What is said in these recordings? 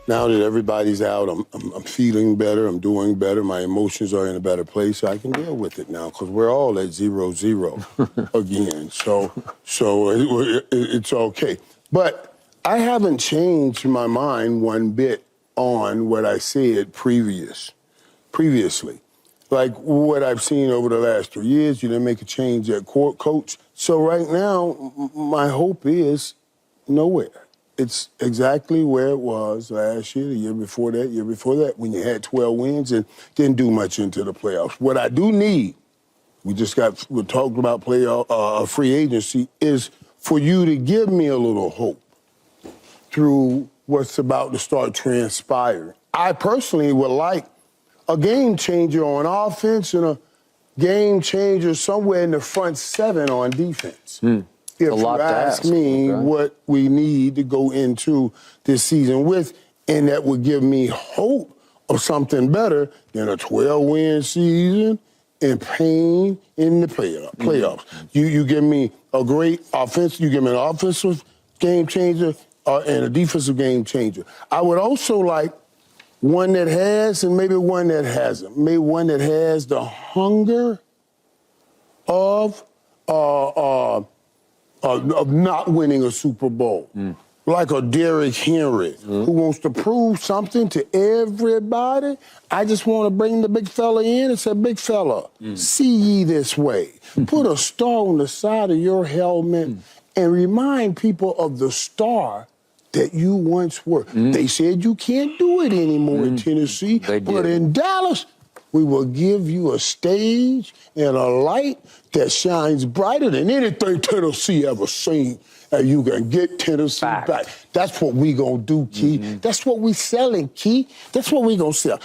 now that everybody's out, I'm feeling better, I'm doing better, my emotions are in a better place, I can deal with it now because we're all at 0-0 again. So it's okay. But I haven't changed my mind one bit on what I said previously. Like what I've seen over the last 3 years, you didn't make a change at coach. So right now, my hope is nowhere. It's exactly where it was last year, the year before that, when you had 12 wins and didn't do much into the playoffs. What I do need, we're talking about free agency, is for you to give me a little hope through what's about to start transpiring. I personally would like a game changer on offense and a game changer somewhere in the front seven on defense. If you ask me what we need to go into this season with, and that would give me hope of something better than a 12-win season and pain in the playoffs. You give me a great offense, you give me an offensive game changer and a defensive game changer. I would also like one that has and maybe one that hasn't. Maybe one that has the hunger of not winning a Super Bowl. Like a Derrick Henry, who wants to prove something to everybody. I just want to bring the big fella in and say, big fella, see ye this way. Put a star on the side of your helmet and remind people of the star that you once were. They said you can't do it anymore in Tennessee, but in Dallas, we will give you a stage and a light that shines brighter than anything Tennessee ever seen. And you can get Tennessee back. That's what we gonna do, Key. That's what we selling, Key. That's what we gonna sell.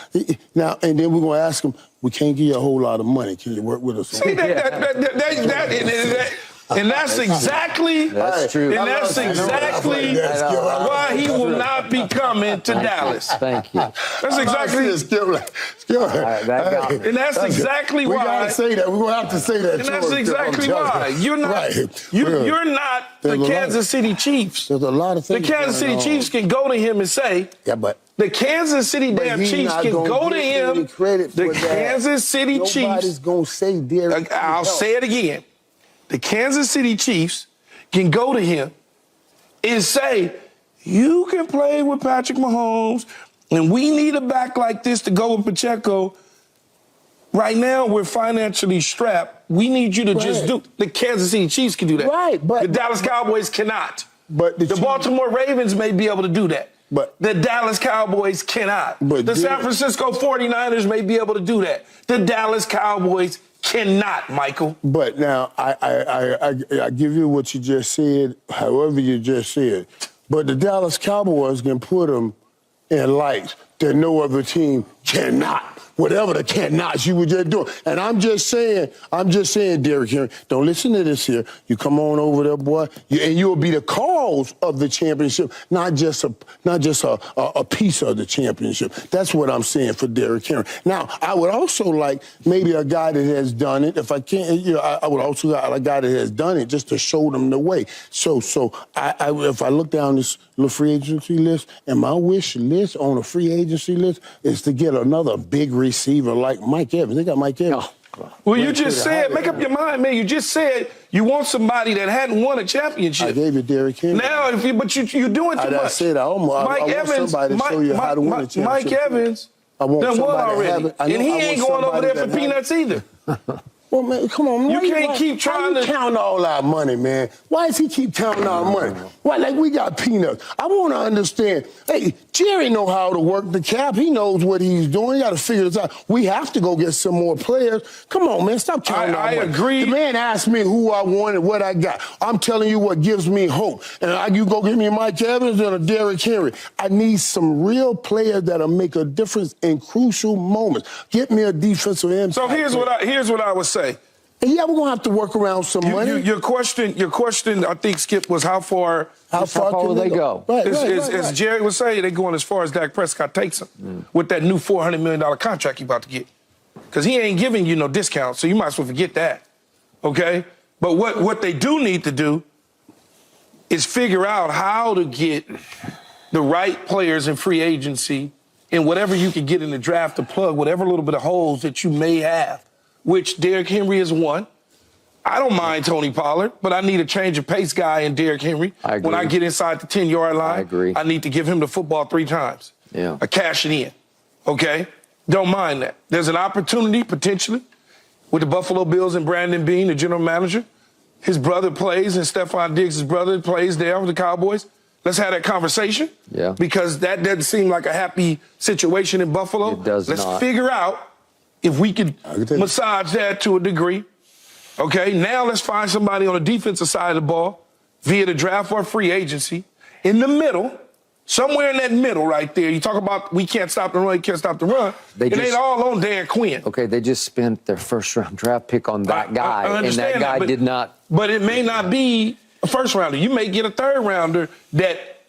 Now, and then we're gonna ask them, we can't give you a whole lot of money. Can you work with us? See, and that's exactly, that's true. And that's exactly why he will not be coming to Dallas. Thank you. That's exactly. And that's exactly why. We gotta say that. We're gonna have to say that. And that's exactly why you're not. You're not the Kansas City Chiefs. There's a lot of things. The Kansas City Chiefs can go to him and say, yeah, but the Kansas City damn Chiefs can go to him. The Kansas City Chiefs. Nobody's gonna say Derrick. I'll say it again. The Kansas City Chiefs can go to him and say, you can play with Patrick Mahomes, and we need a back like this to go with Pacheco. Right now, we're financially strapped. We need you to just do. The Kansas City Chiefs can do that. Right, but the Dallas Cowboys cannot. But the Baltimore Ravens may be able to do that. But the Dallas Cowboys cannot. The San Francisco 49ers may be able to do that. The Dallas Cowboys cannot, Michael. But now, I give you what you just said, however you just said. But the Dallas Cowboys can put them in lights that no other team cannot. Whatever the cannots you were just doing. And I'm just saying, Derrick Henry, don't listen to this here. You come on over there, boy, and you'll be the cause of the championship, not just a piece of the championship. That's what I'm saying for Derrick Henry. Now, I would also like maybe a guy that has done it. If I can't, I would also like a guy that has done it just to show them the way. So if I look down this little free agency list, and my wish list on a free agency list is to get another big receiver like Mike Evans. They got Mike Evans. Well, you just said, make up your mind, man. You just said you want somebody that hadn't won a championship. I gave you Derrick Henry. Now, but you're doing too much. I said I want somebody to show you how to win a championship. Mike Evans done won already, and he ain't going over there for peanuts either. Well, man, come on, man. You can't keep trying to count all our money, man. Why does he keep counting our money? Why, like we got peanuts? I want to understand. Hey, Jerry know how to work the cap. He knows what he's doing. He got to figure this out. We have to go get some more players. Come on, man. Stop counting our money. I agree. The man asked me who I wanted, what I got. I'm telling you what gives me hope. And you go give me a Mike Evans and a Derrick Henry. I need some real players that'll make a difference in crucial moments. Get me a defensive end. So here's what I would say. And yeah, we're gonna have to work around some money. Your question, I think, Skip, was how far will they go? Right, as Jerry was saying, they're going as far as Dak Prescott takes them with that new $400 million contract you're about to get. Because he ain't giving you no discount, so you might as well forget that. Okay? But what they do need to do is figure out how to get the right players in free agency and whatever you could get in the draft to plug whatever little bit of holes that you may have, which Derrick Henry is one. I don't mind Tony Pollard, but I need a change of pace guy in Derrick Henry. I agree. When I get inside the 10-yard line, I agree. I need to give him the football 3 times. Yeah. I cash it in, okay? Don't mind that. There's an opportunity, potentially, with the Buffalo Bills and Brandon Beane, the general manager. His brother plays, and Stephon Diggs' brother plays there with the Cowboys. Let's have that conversation. Yeah. Because that doesn't seem like a happy situation in Buffalo. It does Let's not. figure out if we could massage that to a degree. Okay, now let's find somebody on the defensive side of the ball via the draft or free agency in the middle, somewhere in that middle right there. You talk about we can't stop the run, you can't stop the run. It ain't all on Dan Quinn. Okay, they just spent their first-round draft pick on that guy, I and understand that guy did not. But it may not be a first-rounder. You may get a third-rounder that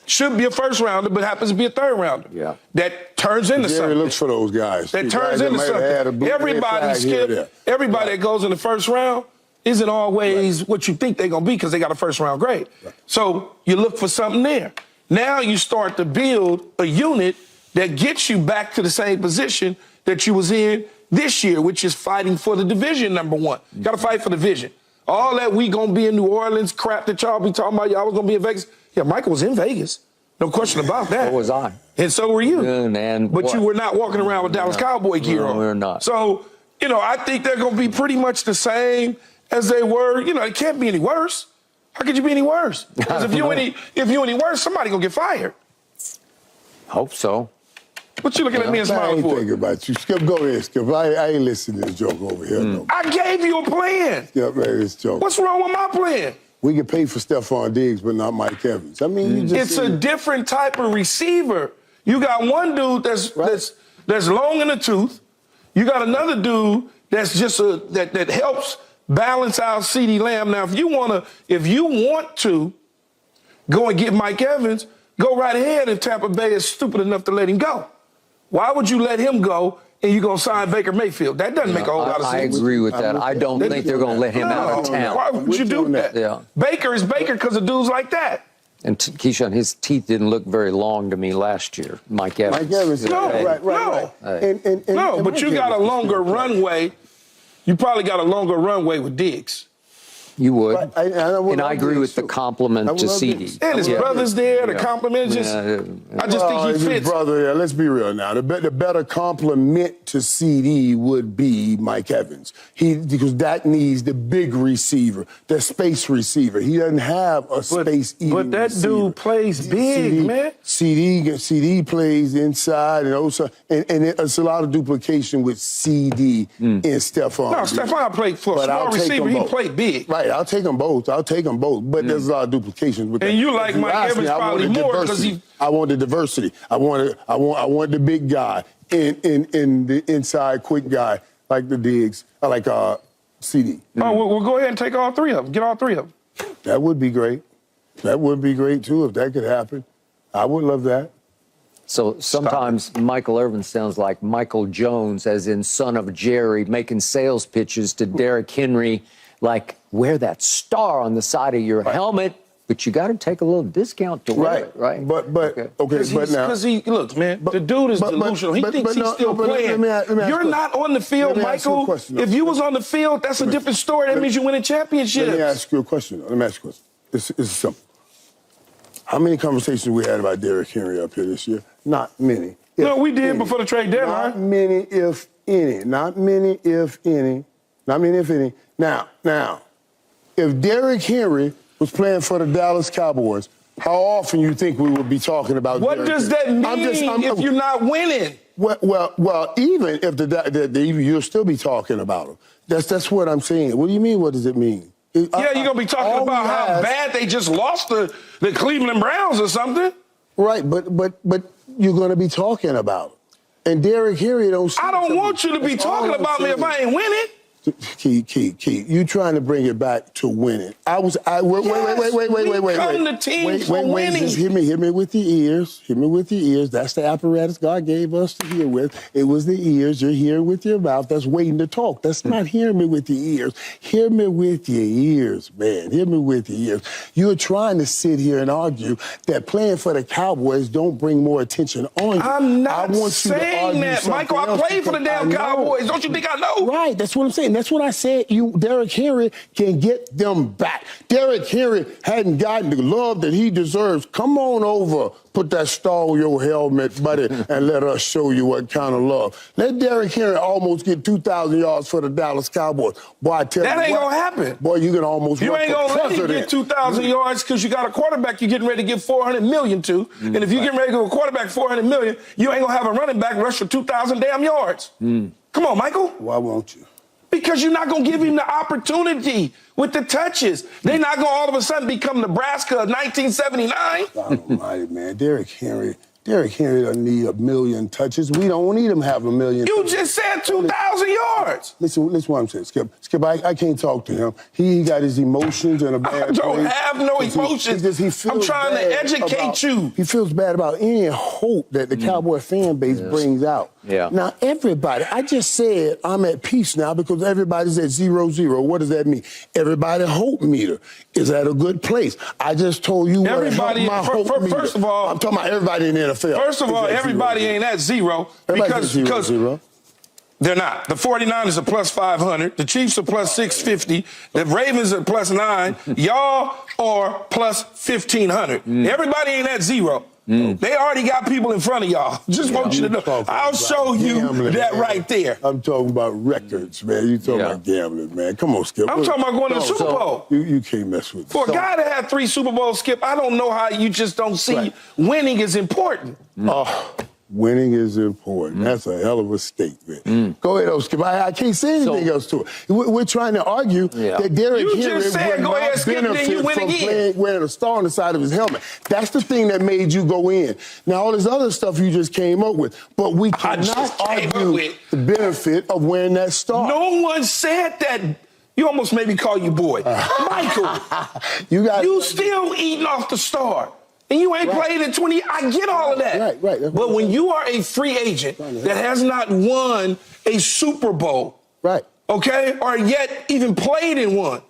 should be a first-rounder but happens to be a third-rounder. Yeah. That turns into Jerry something. looks for those guys. That turns into something. Everybody that goes in the first round isn't always what you think they're going to be because they got a first-round grade. Right. So you look for something there. Now you start to build a unit that gets you back to the same position that you was in this year, which is fighting for the division, number one. Got to fight for the division. All that we going to be in New Orleans crap that y'all be talking about, y'all was going to be in Vegas. Yeah, Michael was in Vegas. No question about that. So was I. And so were you. And but you were not walking around with Dallas Cowboy gear on. No, we're not. So, I think they're going to be pretty much the same as they were. It can't be any worse. How could you be any worse? Because if you any worse, somebody going to get fired. Hope so. What you looking at me and I smiling ain't for? thinking about you. Skip, go ahead, Skip. I ain't listening to this joke over here. No. I gave you a plan. Skip, man, this joke. What's wrong with my plan? We get paid for Stephon Diggs, but not Mike Evans. I mean, you just... It's a different type of receiver. You got one dude that's long in the tooth. You got another dude that's just that helps balance out CeeDee Lamb. Now, if you want to go and get Mike Evans, go right ahead if Tampa Bay is stupid enough to let him go. Why would you let him go and you're going to sign Baker Mayfield? That doesn't make a whole lot of sense. I agree with that. I don't think they're going to let him out of town. Why would you do that? Yeah. Baker is Baker because of dudes like that. And Keyshawn, his teeth didn't look very long to me last year. Mike Evans. Mike Evans. No, right. No, but Mike you got a Evans longer runway. You probably got a longer runway with Diggs. You would. Right. And I agree with the compliment to CeeDee. And his brother's there, the compliment is just, I just think he his fits. brother, let's be real now. The better compliment to CD would be Mike Evans. Because that needs the big receiver, the space receiver. He doesn't have a space-eating But that receiver. dude plays big, man. CD plays inside, and it's a lot of duplication with CD and Stephon. No, Stephon played for a small receiver. He played big. Right, I'll take them both. But there's a lot of duplications with that. And you like Mike Evans probably more because I want the diversity. I want the big guy in the inside quick guy like the Diggs. I like CD. Oh, we'll go ahead and take all three of them. Get all three of them. That would be great. That would be great too if that could happen. I would love that. So sometimes Michael Irvin sounds like Michael Jones, as in son of Jerry, making sales pitches to Derrick Henry, like wear that star on the side of your helmet, but you got to take a little discount to wear it, right? But now because look, man, the dude is delusional. He thinks he's still playing. You're not on the field, Michael. If you was on the field, that's a different story. That means you win a championship. Let me ask you a question. It's simple. How many conversations we had about Derrick Henry up here this year? Not many. No, we did before the trade deadline. Not many, if any. Not many, if any. Not many, if any. Now, if Derrick Henry was playing for the Dallas Cowboys, how often you think we would be talking about what Derrick does Henry? that mean if you're not winning? Well, even if you'll still be talking about him. That's what I'm saying. What do you mean? What does it mean? You're going to be talking about how bad they just lost the Cleveland Browns or something. Right, but you're going to be talking about him. And Derrick Henry don't. I don't want you to be talking about me if I ain't winning. Key. You trying to bring it back to winning. Wait. Come to teams for winning. Just hear me with your ears. Hear me with your ears. That's the apparatus God gave us to hear with. It was the ears. You're hearing with your mouth. That's waiting to talk. That's not hearing me with your ears. Hear me with your ears, man. Hear me with your ears. You're trying to sit here and argue that playing for the Cowboys don't bring more attention on you. I'm not saying that, Michael. I played for the damn Cowboys. Don't you think I know? Right. That's what I'm saying. That's what I said. Derrick Henry can get them back. Derrick Henry hadn't gotten the love that he deserves. Come on over, put that star on your helmet, buddy, and let us show you what kind of love. Let Derrick Henry almost get 2,000 yards for the Dallas Cowboys. Boy, I tell you that ain't gonna happen. Boy, you can almost. You ain't gonna let him get 2,000 yards because you got a quarterback you're getting ready to give $400 million to, and if you're getting ready to give a quarterback $400 million, you ain't gonna have a running back rush for 2,000 damn yards. Come on, Michael. Why won't you? Because you're not going to give him the opportunity with the touches. They're not going to all of a sudden become Nebraska of 1979. Almighty, man. Derrick Henry doesn't need 1 million touches. We don't need him to have 1 million touches. You just said 2,000 yards. Listen what I'm saying, Skip. Skip, I can't talk to him. He got his emotions in a bad place. I don't have no emotions. I'm trying to educate you. He feels bad about any hope that the Cowboy fan base brings out. Yeah. Now, everybody, I just said I'm at peace now because everybody's at 0-0. What does that mean? Everybody's hope meter is at a good place. I just told you everybody, my hope meter. First of all, I'm talking about everybody in the NFL. First of all, everybody ain't at zero because they're not. The 49ers are plus 500. The Chiefs are plus 650. The Ravens are plus 9. Y'all are plus 1,500. Everybody ain't at zero. They already got people in front of y'all. Just want you to know. I'll show you that right there. I'm talking about records, man. You talking about gambling, man. Come on, Skip. I'm talking about going to the Super Bowl. You can't mess with me. For a guy that had 3 Super Bowls, Skip, I don't know how you just don't see winning is important. Winning is important. That's a hell of a statement. Go ahead, Skip. I can't say anything else to it. We're trying to argue that Derrick Henry would not benefit from wearing a star on the side of his helmet. That's the thing that made you go in. Now, all this other stuff you just came up with, but we cannot argue the benefit of wearing that star. No one said that. You almost made me call you boy. Michael, you still eating off the star. And you ain't played in 20 years. I get all of that. Right. But when you are a free agent that has not won a Super Bowl, okay, or yet even played in one,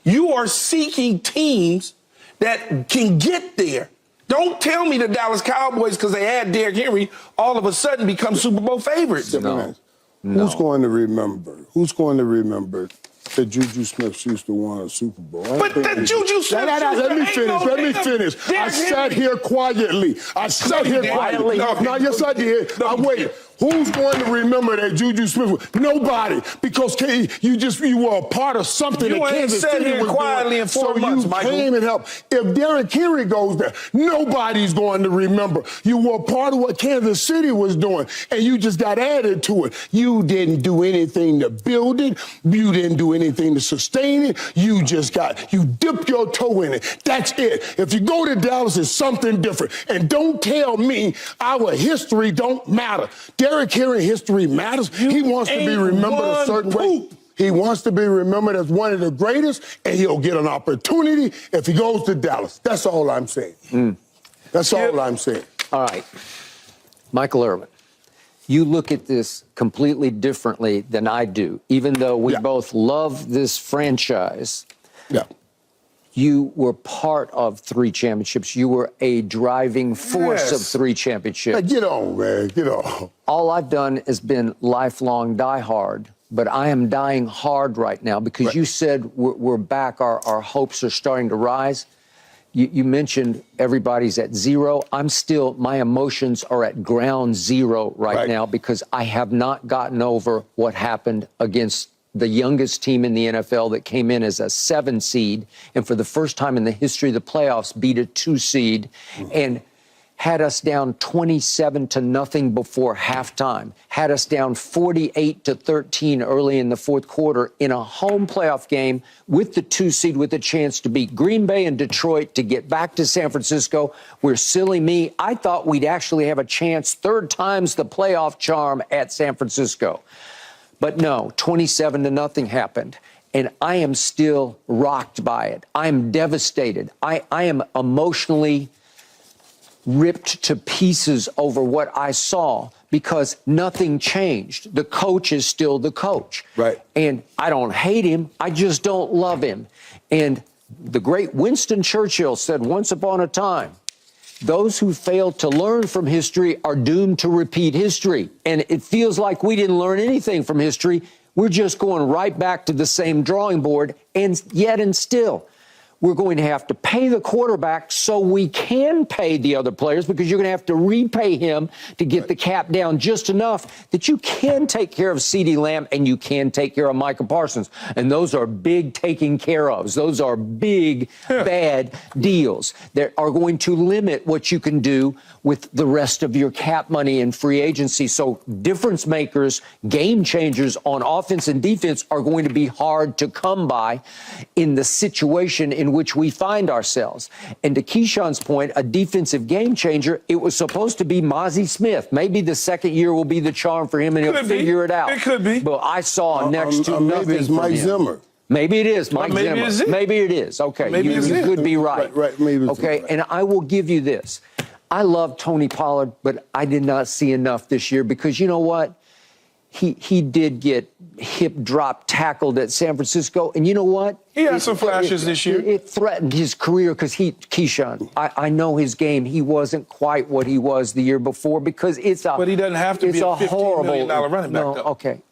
you are seeking teams that can get there. Don't tell me the Dallas Cowboys, because they had Derrick Henry, all of a sudden become Super Bowl favorites. No. Who's going to remember? Who's going to remember that Juju Smith used to win a Super Bowl? But the Juju Smith. Let me finish. I sat here quietly. No, yes, I did. I waited. Who's going to remember that Juju Smith? Nobody, because you were a part of something that Kansas City was quietly in 4 months, Michael. Came and helped. If Derrick Henry goes there, nobody's going to remember. You were a part of what Kansas City was doing, and you just got added to it. You didn't do anything to build it. You didn't do anything to sustain it. You dipped your toe in it. That's it. If you go to Dallas, it's something different. And don't tell me our history don't matter. Derrick Henry history matters. He wants to be remembered a certain way. He wants to be remembered as one of the greatest, and he'll get an opportunity if he goes to Dallas. That's all I'm saying. That's all I'm saying. All right. Michael Irvin, you look at this completely differently than I do, even though we both love this franchise. You were part of 3 championships. You were a driving force of 3 championships. Get on, man. Get on. All I've done has been lifelong diehard, but I am dying hard right now because you said we're back. Our hopes are starting to rise. You mentioned everybody's at 0. My emotions are at ground zero right now because I have not gotten over what happened against the youngest team in the NFL that came in as a 7 seed, and for the first time in the history of the playoffs, beat a 2 seed, and had us down 27-0 before halftime, had us down 48-13 early in the fourth quarter in a home playoff game with the 2 seed with a chance to beat Green Bay and Detroit to get back to San Francisco, where silly me, I thought we'd actually have a chance, 3rd time's the playoff charm at San Francisco. But no, 27-0 happened. And I am still rocked by it. I am devastated. I am emotionally ripped to pieces over what I saw because nothing changed. The coach is still the coach. Right. And I don't hate him. I just don't love him. And the great Winston Churchill said once upon a time, those who fail to learn from history are doomed to repeat history. And it feels like we didn't learn anything from history. We're just going right back to the same drawing board, and yet and still, we're going to have to pay the quarterback so we can pay the other players because you're going to have to repay him to get the cap down just enough that you can take care of CeeDee Lamb and you can take care of Micah Parsons. And those are big taking care ofs. Those are big, bad deals that are going to limit what you can do with the rest of your cap money and free agency. So difference makers, game changers on offense and defense are going to be hard to come by in the situation in which we find ourselves. And to Keyshawn's point, a defensive game changer, it was supposed to be Mozzie Smith. Maybe the second year will be the charm for him and he'll figure it out. It could be. But I saw next to nothing maybe it's Mike from him. Zimmer. Maybe it is Mike maybe Zimmer. it is it. Maybe it is. Okay, Maybe you it's it. could be right. Right, maybe it's okay, right. and I will give you this. I love Tony Pollard, but I did not see enough this year because you know what? He did get hip drop tackled at San Francisco, and you know what? He had some flashes this year. It threatened his career because Keyshawn, I know his game. He wasn't quite what he was the year before because it's a. But he doesn't have to be a $15 million running back, no, though.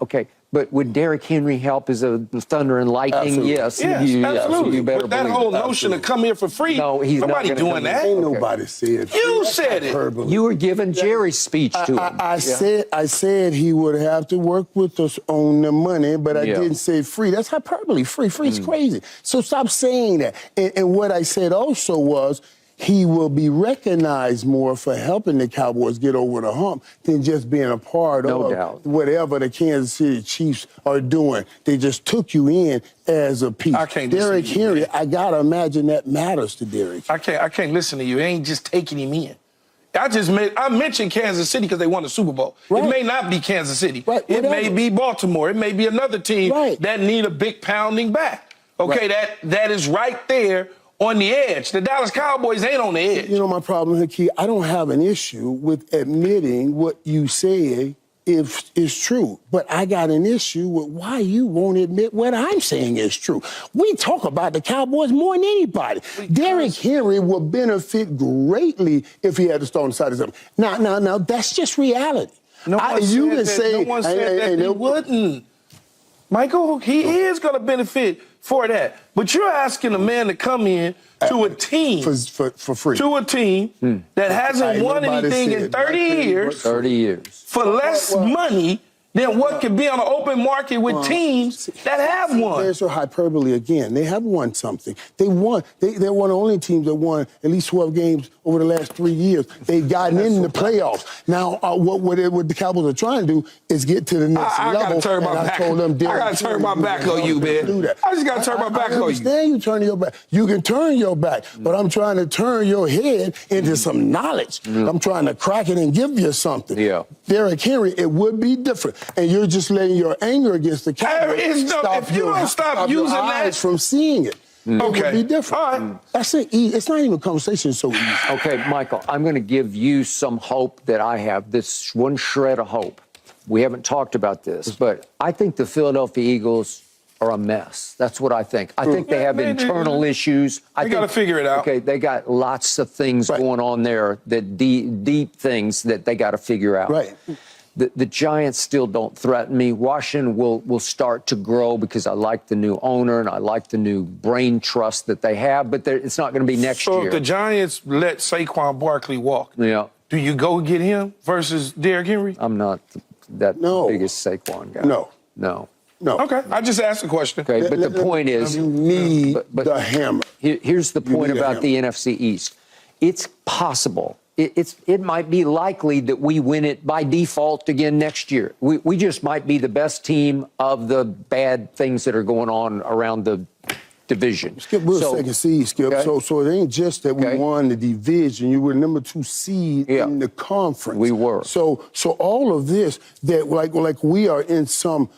Okay. But would Derrick Henry help as a thunder and lightning? Absolutely. Yes. Absolutely. You better But that believe whole it. notion to come here for free, No, he's not nobody gonna doing come that. Ain't nobody said You That's said it. hyperbole. You were giving Jerry's speech to him. I said he would have to work with us on the money, but I didn't say free. That's hyperbole. Free's crazy. So stop saying that. And what I said also was he will be recognized more for helping the Cowboys get over the hump than just being a part No of doubt. whatever the Kansas City Chiefs are doing. They just took you in as a piece. I can't Derrick listen to you, Henry, man. I gotta imagine that matters to Derrick. I can't listen to you. It ain't just taking him in. I mentioned Kansas City because they won the Super Bowl. Right. It may not be Kansas City. Right, It may whatever. be Baltimore. It may be another team Right. that need a big pounding back. Okay, that is right there on the edge. The Dallas Cowboys ain't on the edge. You know my problem, Hakeem? I don't have an issue with admitting what you say if is true, but I got an issue with why you won't admit what I'm saying is true. We talk about the Cowboys more than anybody. Derrick Henry will benefit greatly if he had to start on the side of something. Now, that's just reality. No one said that he wouldn't. Michael, he is going to benefit for that. But you're asking a man to come in to a team for free. To a team that hasn't won nobody anything said in 30 years 30 years. for less money than what could be on the open market with teams that have won. There's your hyperbole again. They have won something. They won. They're one of the only teams that won at least 12 games over the last 3 years. They've gotten in the playoffs. Now, what the Cowboys are trying to do is get to the next level. I got to turn my back. I got to turn my back on you, man. I just got to turn my back on you. I understand you turning your back. You can turn your back, but I'm trying to turn your head into some knowledge. I'm trying to crack it and give you something. Yeah. Derrick Henry, it would be different. And you're just letting your anger against the Cowboys if you don't stop using your that eyes from seeing it. It would be different. All right. That's it. It's not even a conversation so easy. Okay, Michael, I'm going to give you some hope that I have, this one shred of hope. We haven't talked about this, but I think the Philadelphia Eagles are a mess. That's what I think. I think they have internal issues. They got to figure it out. Okay, they got lots of things going on there, that deep things that they got to figure out. Right. The Giants still don't threaten me. Washington will start to grow because I like the new owner and I like the new brain trust that they have, but it's not going to be next year. So if the Giants let Saquon Barkley walk, Yeah. do you go get him versus Derrick Henry? I'm not that biggest Saquon guy. No. Okay, I just asked a question. Okay, but the point is, you need the hammer. Here's the point need a about the NFC East. It's possible. It might be likely that we win it by default again next year. We just might be the best team of the bad things that are going on around the division. Skip, we're So- second seed, Skip. Okay. So it ain't just that we Okay. won the division. You were number 2 seed Yeah. in the conference. We were. So all of this that like we are in some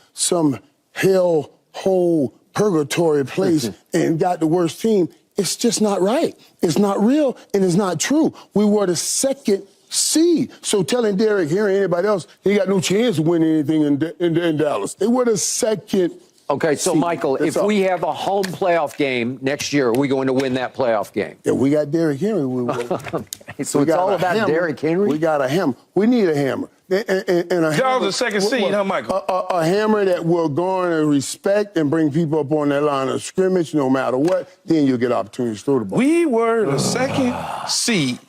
hell hole purgatory place and got the worst team. It's just not right. It's not real and it's not true. We were the second seed. So telling Derrick Henry and anybody else he got no chance of winning anything in Dallas. They were the second. Okay, so seed. Michael, That's if all. we have a home playoff game next year, are we going to win that playoff game? Yeah, we got Derrick Henry. So We it's got all a about hammer. Derrick Henry? We got a hammer. We need a hammer. And a Y'all the second seed, huh, Michael? A hammer that will garner respect and bring people up on that line of scrimmage no matter what. Then you'll get opportunities to throw the ball. We were the second seed.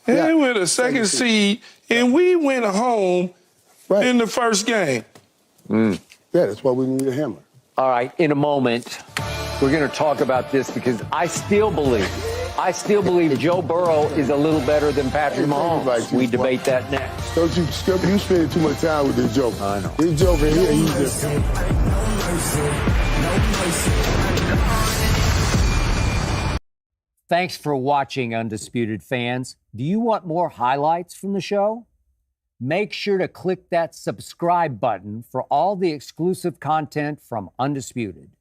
And Yeah. we're the second seed, and we went home Right. in the first game. Yeah, that's why we need a hammer. All right, in a moment, we're going to talk about this because I still believe Joe Burrow is a little better than Patrick Mahomes. We debate that next. Don't you, Skip, you spending too much time with this joke. I know. This joke in here, he's just... Thanks for watching, Undisputed fans. Do you want more highlights from the show? Make sure to click that subscribe button for all the exclusive content from Undisputed.